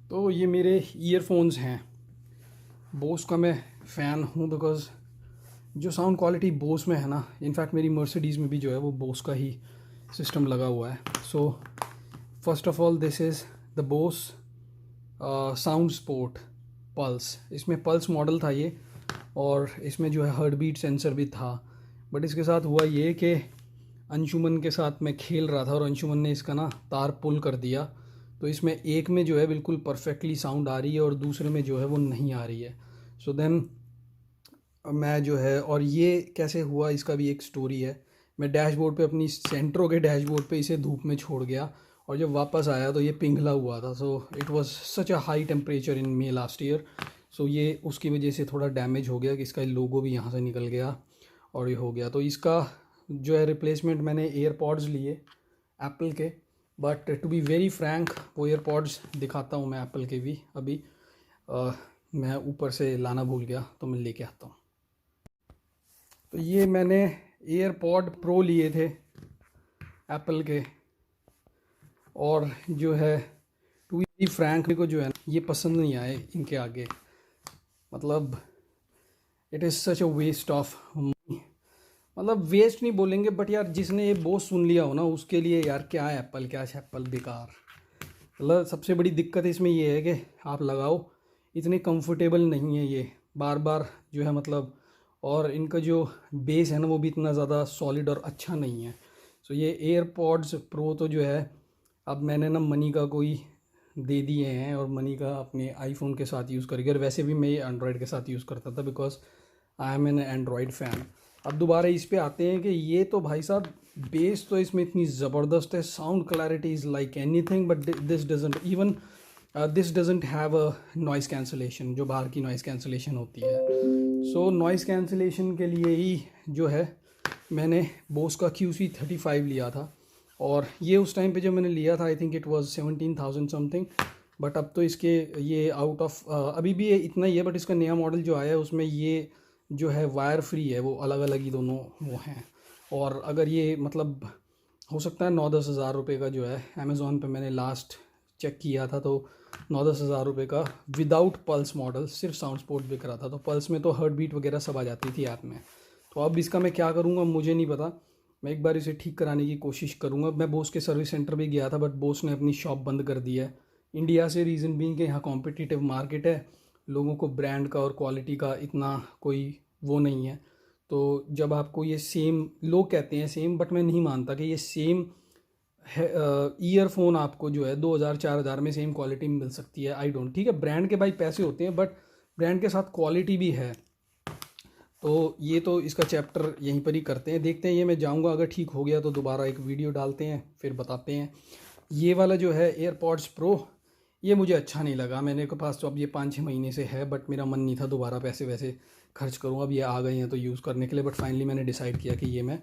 तो ये मेरे ईयरफोन्स हैं। बोस का मैं फ़ैन हूँ बिकॉज़ जो साउंड क्वालिटी बोस में है ना, इनफैक्ट मेरी मर्सिडीज़ में भी जो है वो बोस का ही सिस्टम लगा हुआ है। So first of all this is the Bose sound sport pulse. इसमें पल्स मॉडल था ये, और इसमें जो है हार्ट बीट सेंसर भी था। बट इसके साथ हुआ ये कि अंशुमन के साथ मैं खेल रहा था और अंशुमन ने इसका ना तार पुल कर दिया, तो इसमें एक में जो है बिल्कुल परफेक्टली साउंड आ रही है और दूसरे में जो है वो नहीं आ रही है। सो देन मैं जो है, और ये कैसे हुआ इसका भी एक स्टोरी है। मैं डैशबोर्ड पे अपनी सेंट्रो के डैशबोर्ड पे इसे धूप में छोड़ गया, और जब वापस आया तो ये पिघला हुआ था। So it was such a high temperature in May last year. So ये उसकी वजह से थोड़ा डैमेज हो गया कि इसका लोगो भी यहाँ से निकल गया और ये हो गया। तो इसका जो है रिप्लेसमेंट मैंने एयरपॉड्स लिए एप्पल के। But to be very frank, वो एयरपॉड्स दिखाता हूँ मैं एप्पल के भी अभी। मैं ऊपर से लाना भूल गया तो मैं लेके आता हूँ। तो ये मैंने एयरपॉड प्रो लिए थे एप्पल के, और जो है टू बी फ्रैंक मेरे को जो है ये पसंद नहीं आए इनके आगे। मतलब it is such a waste of, मतलब वेस्ट नहीं बोलेंगे बट यार जिसने ये बोस सुन लिया हो ना उसके लिए यार क्या है एप्पल, क्या है एप्पल, बेकार। मतलब सबसे बड़ी दिक्कत इसमें ये है कि आप लगाओ, इतने कंफर्टेबल नहीं है ये, बार बार जो है मतलब, और इनका जो बेस है ना वो भी इतना ज़्यादा सॉलिड और अच्छा नहीं है। सो ये एयरपॉड्स प्रो तो जो है अब मैंने ना मनी का कोई दे दिए हैं, और मनी का अपने आईफोन के साथ यूज़ करेगी। और वैसे भी मैं ये एंड्रॉयड के साथ यूज़ करता था because I am N Android fan. अब दोबारा इस पे आते हैं कि ये तो भाई साहब बेस तो इसमें इतनी ज़बरदस्त है, sound clarity is like anything, but this doesn't even this doesn't have a noise cancellation, जो बाहर की नॉइज़ कैंसलेशन होती है। सो नॉइज़ कैंसलेशन के लिए ही जो है मैंने बोस का QC35 लिया था, और ये उस टाइम पे जब मैंने लिया था I think it was 17,000 something. But अब तो इसके ये आउट ऑफ अभी भी ये इतना ही है, बट इसका नया मॉडल जो आया है उसमें ये जो है वायर फ्री है, वो अलग अलग ही दोनों वो हैं। और अगर ये मतलब हो सकता है 9-10 हज़ार रुपये का जो है, अमेज़ॉन पे मैंने लास्ट चेक किया था तो 9-10 हज़ार रुपये का विदाउट पल्स मॉडल सिर्फ साउंड स्पोर्ट बिक रहा था। तो पल्स में तो हार्ट बीट वगैरह सब आ जाती थी ऐप में। तो अब इसका मैं क्या करूँगा मुझे नहीं पता, मैं एक बार इसे ठीक कराने की कोशिश करूँगा। मैं बोस के सर्विस सेंटर भी गया था बट बोस ने अपनी शॉप बंद कर दी है इंडिया से। रीज़न बीइंग कि यहाँ कॉम्पिटिटिव मार्केट है, लोगों को ब्रांड का और क्वालिटी का इतना कोई वो नहीं है। तो जब आपको ये सेम, लोग कहते हैं सेम बट मैं नहीं मानता कि ये सेम है ईयरफोन आपको जो है 2,000-4,000 में सेम क्वालिटी में मिल सकती है। आई डोंट, ठीक है ब्रांड के भाई पैसे होते हैं बट ब्रांड के साथ क्वालिटी भी है। तो ये तो इसका चैप्टर यहीं पर ही करते हैं, देखते हैं। ये मैं जाऊंगा, अगर ठीक हो गया तो दोबारा एक वीडियो डालते हैं फिर बताते हैं। ये वाला जो है एयरपॉड्स प्रो, ये मुझे अच्छा नहीं लगा। मैंने के पास तो अब ये 5-6 महीने से है, बट मेरा मन नहीं था दोबारा पैसे वैसे खर्च करूँ। अब ये आ गए हैं तो यूज़ करने के लिए, बट फाइनली मैंने डिसाइड किया कि ये मैं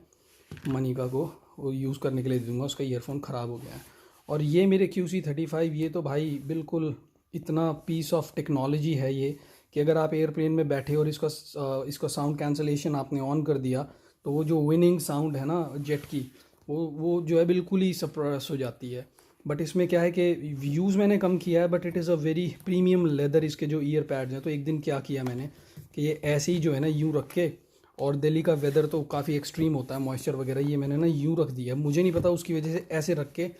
मनिका को वो यूज़ करने के लिए दूंगा। उसका ईयरफोन ख़राब हो गया है। और ये मेरे QC35, ये तो भाई बिल्कुल इतना पीस ऑफ टेक्नोलॉजी है ये, कि अगर आप एयरप्लेन में बैठे और इसका साउंड कैंसलेशन आपने ऑन कर दिया तो वो जो विनिंग साउंड है ना जेट की, वो जो है बिल्कुल ही सप्रेस हो जाती है। बट इसमें क्या है कि यूज़ मैंने कम किया है, but it is a very premium leather इसके जो ईयर पैड्स हैं। तो एक दिन क्या किया मैंने कि ये ऐसे ही जो है ना यूँ रख के, और दिल्ली का वेदर तो काफ़ी एक्सट्रीम होता है मॉइस्चर वगैरह, ये मैंने ना यूँ रख दिया, मुझे नहीं पता उसकी वजह से ऐसे रख के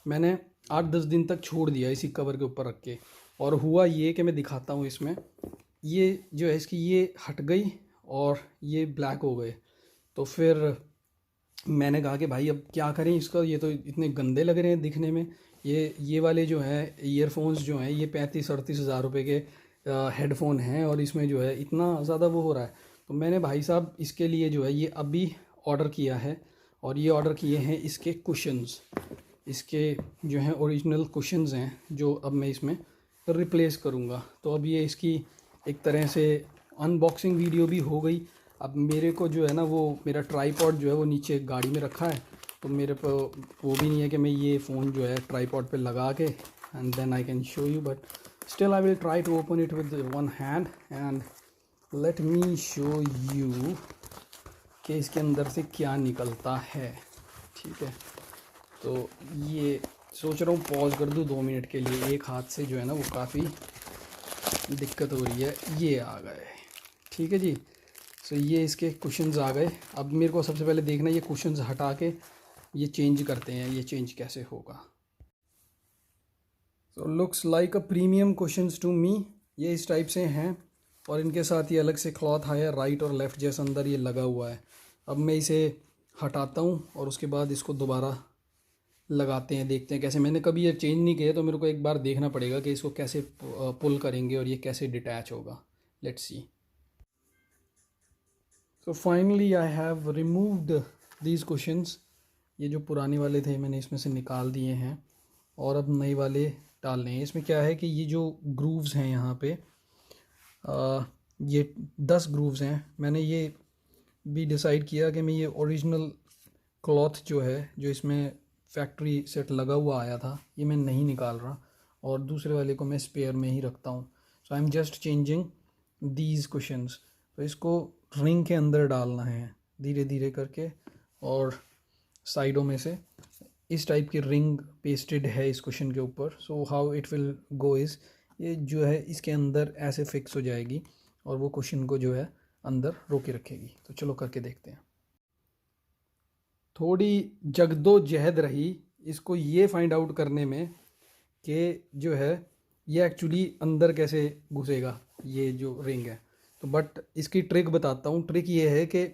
मैंने 8-10 दिन तक छोड़ दिया इसी कवर के ऊपर रख के। और हुआ ये कि मैं दिखाता हूँ इसमें, ये जो है इसकी ये हट गई और ये ब्लैक हो गए। तो फिर मैंने कहा कि भाई अब क्या करें इसका, ये तो इतने गंदे लग रहे हैं दिखने में। ये वाले जो हैं ईयरफोन्स जो हैं ये 35-38 हज़ार रुपये के हेडफोन हैं, और इसमें जो है इतना ज़्यादा वो हो रहा है। तो मैंने भाई साहब इसके लिए जो है ये अभी ऑर्डर किया है, और ये ऑर्डर किए हैं इसके कुशन्स, इसके जो हैं ओरिजिनल कुशन्स हैं जो अब मैं इसमें रिप्लेस करूँगा। तो अब ये इसकी एक तरह से अनबॉक्सिंग वीडियो भी हो गई। अब मेरे को जो है ना वो मेरा ट्राईपॉड जो है वो नीचे गाड़ी में रखा है, तो मेरे को वो भी नहीं है कि मैं ये फ़ोन जो है ट्राईपॉड पे लगा के and then I can show you, but still I will try to open it with one hand and let me show you कि इसके अंदर से क्या निकलता है। ठीक है, तो ये सोच रहा हूँ पॉज कर दूँ 2 मिनट के लिए, एक हाथ से जो है ना वो काफ़ी दिक्कत हो रही है। ये आ गए, ठीक है जी। सो ये इसके कुशन्स आ गए। अब मेरे को सबसे पहले देखना है ये कुशन्स हटा के ये चेंज करते हैं, ये चेंज कैसे होगा। So looks like a premium cushions to me. ये इस टाइप से हैं और इनके साथ ये अलग से क्लॉथ आया राइट और लेफ़्ट जैसा अंदर ये लगा हुआ है। अब मैं इसे हटाता हूँ और उसके बाद इसको दोबारा लगाते हैं, देखते हैं कैसे। मैंने कभी ये चेंज नहीं किया तो मेरे को एक बार देखना पड़ेगा कि इसको कैसे पुल करेंगे और ये कैसे डिटैच होगा। Let's see. So finally I have removed these cushions. ये जो पुराने वाले थे मैंने इसमें से निकाल दिए हैं और अब नए वाले डालने हैं। इसमें क्या है कि ये जो ग्रूव्स हैं यहाँ पे ये 10 ग्रूव्स हैं। मैंने ये भी डिसाइड किया कि मैं ये ओरिजिनल क्लॉथ जो है जो इसमें फैक्ट्री सेट लगा हुआ आया था ये मैं नहीं निकाल रहा और दूसरे वाले को मैं स्पेयर में ही रखता हूँ। So I am just changing these cushions. तो इसको रिंग के अंदर डालना है धीरे धीरे करके और साइडों में से इस टाइप की रिंग पेस्टेड है इस कुशन के ऊपर। So how it will go is ये जो है इसके अंदर ऐसे फिक्स हो जाएगी और वो कुशन को जो है अंदर रोके रखेगी। तो चलो करके देखते हैं। थोड़ी जगदोजहद रही इसको ये फाइंड आउट करने में कि जो है ये एक्चुअली अंदर कैसे घुसेगा ये जो रिंग है। तो बट इसकी ट्रिक बताता हूँ। ट्रिक ये है कि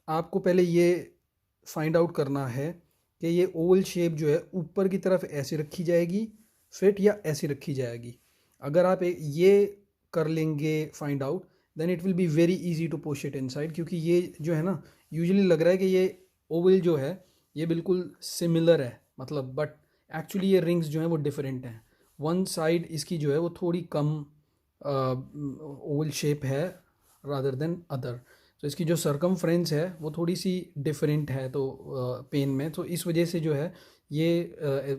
आपको पहले ये फाइंड आउट करना है कि ये ओवल शेप जो है ऊपर की तरफ ऐसे रखी जाएगी फिट या ऐसे रखी जाएगी। अगर आप ये कर लेंगे find out then it will be very easy to push it inside. क्योंकि ये जो है ना यूजुअली लग रहा है कि ये ओवल जो है ये बिल्कुल सिमिलर है मतलब, बट एक्चुअली ये रिंग्स जो हैं वो डिफरेंट हैं। वन साइड इसकी जो है वो थोड़ी कम ओवल शेप है रादर देन अदर। तो इसकी जो सरकमफ्रेंस है वो थोड़ी सी डिफरेंट है तो पेन में, तो इस वजह से जो है ये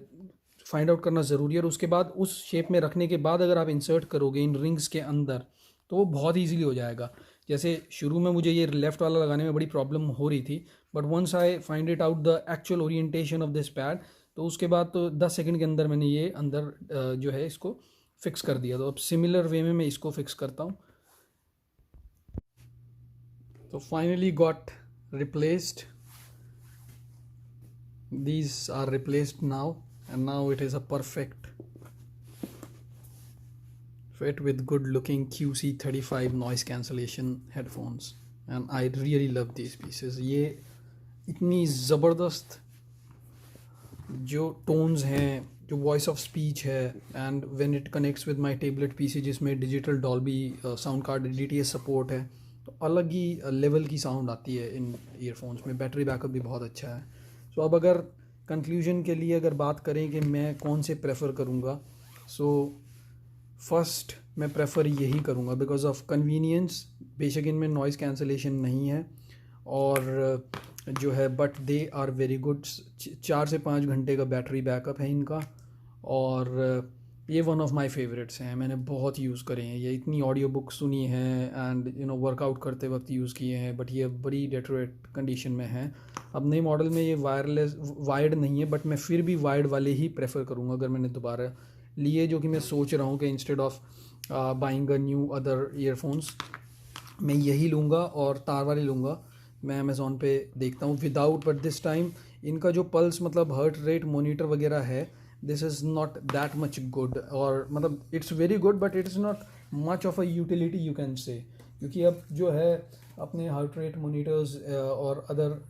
फाइंड आउट करना ज़रूरी है। और उसके बाद उस शेप में रखने के बाद अगर आप इंसर्ट करोगे इन रिंग्स के अंदर तो वो बहुत ईजीली हो जाएगा। जैसे शुरू में मुझे ये लेफ़्ट वाला लगाने में बड़ी प्रॉब्लम हो रही थी but once I find it out the actual orientation of this pad तो उसके बाद तो 10 सेकंड के अंदर मैंने ये अंदर जो है इसको फिक्स कर दिया। तो अब सिमिलर वे में मैं इसको फिक्स करता हूँ। तो finally got replaced, these are replaced now and now it is a perfect fit with good looking QC35 noise cancellation headphones and I really love these pieces। ये इतनी ज़बरदस्त जो टोन्स हैं, जो वॉइस ऑफ स्पीच है and when it connects with my tablet PC जिसमें digital Dolby sound card DTS support है तो अलग ही लेवल की साउंड आती है इन ईयरफोन्स में। बैटरी बैकअप भी बहुत अच्छा है। सो अब अगर कंक्लूजन के लिए अगर बात करें कि मैं कौन से प्रेफर करूँगा, सो फर्स्ट मैं प्रेफर यही करूँगा बिकॉज ऑफ कन्वीनियंस। बेशक इनमें नॉइज़ कैंसलेशन नहीं है और जो है but they are very good. 4 से 5 घंटे का बैटरी बैकअप है इनका और ये वन ऑफ माय फेवरेट्स हैं। मैंने बहुत यूज़ करे हैं ये, इतनी ऑडियो बुक सुनी है एंड वर्कआउट करते वक्त यूज़ किए हैं बट ये बड़ी डेटरेट कंडीशन में है। अब नए मॉडल में ये वायर्ड नहीं है बट मैं फिर भी वायर्ड वाले ही प्रेफर करूँगा अगर मैंने दोबारा लिए, जो कि मैं सोच रहा हूँ कि instead of buying a new other earphones मैं यही लूँगा और तार वाले लूँगा। मैं अमेज़ॉन पे देखता हूँ विदाउट, बट दिस टाइम इनका जो पल्स मतलब हार्ट रेट मोनीटर वगैरह है this is not that much good, और मतलब it's very good but it's not much of a utility you can say. क्योंकि अब जो है अपने हार्ट रेट मोनीटर्स और अदर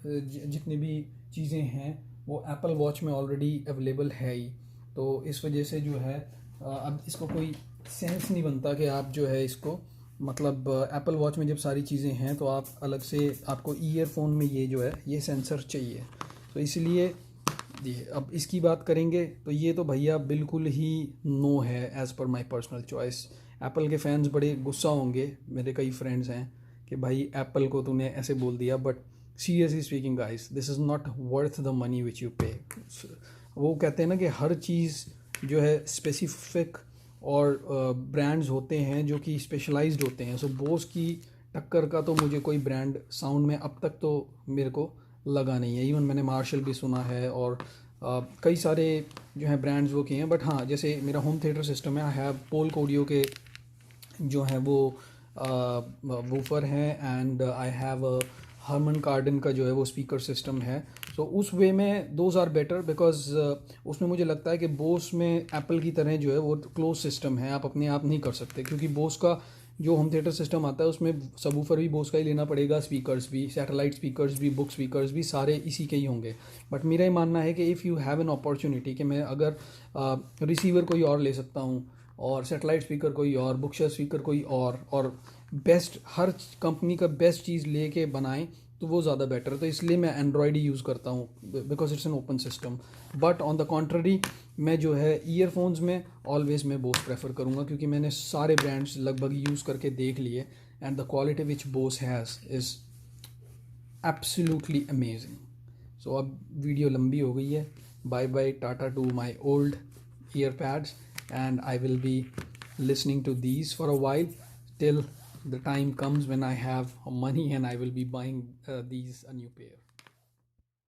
जितनी भी चीज़ें हैं वो एप्पल वॉच में ऑलरेडी अवेलेबल है ही, तो इस वजह से जो है अब इसको कोई सेंस नहीं बनता कि आप जो है इसको मतलब एप्पल वॉच में जब सारी चीज़ें हैं तो आप अलग से आपको ईयरफोन में ये जो है ये सेंसर चाहिए। तो इसलिए ये अब इसकी बात करेंगे तो ये तो भैया बिल्कुल ही नो है as per my personal choice. Apple के फैंस बड़े गुस्सा होंगे, मेरे कई फ्रेंड्स हैं कि भाई एप्पल को तूने ऐसे बोल दिया, but seriously speaking guys this is not worth the money which you पे। वो कहते हैं ना कि हर चीज़ जो है स्पेसिफिक और ब्रांड्स होते हैं जो कि स्पेशलाइज्ड होते हैं। सो बोस की टक्कर का तो मुझे कोई ब्रांड साउंड में अब तक तो मेरे को लगा नहीं है। इवन मैंने मार्शल भी सुना है और कई सारे जो हैं ब्रांड्स वो किए हैं, बट हाँ जैसे मेरा होम थिएटर सिस्टम है, आई हैव पोल कोडियो के जो हैं वो वूफर हैं, एंड आई हैव हरमन कार्डन का जो है वो स्पीकर सिस्टम है. सो उस वे में दोज आर बेटर, बिकॉज उसमें मुझे लगता है कि बोस में एप्पल की तरह जो है वो क्लोज सिस्टम है, आप अपने आप नहीं कर सकते, क्योंकि बोस का जो होम थिएटर सिस्टम आता है उसमें सबवूफर भी बोस का ही लेना पड़ेगा, स्पीकर्स भी, सैटेलाइट स्पीकर्स भी, बुक स्पीकर्स भी, सारे इसी के ही होंगे. बट मेरा ये मानना है कि if you have an opportunity कि मैं अगर रिसीवर कोई और ले सकता हूँ, और सेटेलाइट स्पीकर कोई और, बुकशेल्फ स्पीकर कोई और बेस्ट हर कंपनी का बेस्ट चीज़ लेके बनाएं तो वो ज़्यादा बेटर है. तो इसलिए मैं एंड्रॉयड ही यूज़ करता हूँ, because it's an open system. But on the contrary मैं जो है ईयरफोन्स में ऑलवेज मैं बोस प्रेफर करूँगा, क्योंकि मैंने सारे ब्रांड्स लगभग यूज़ करके देख लिए, and the quality which Bose has is absolutely amazing. So अब वीडियो लंबी हो गई है. Bye bye, tata to my old earpads, and I will be listening to these for a while till the time comes when I have money and I will be buying these a new pair.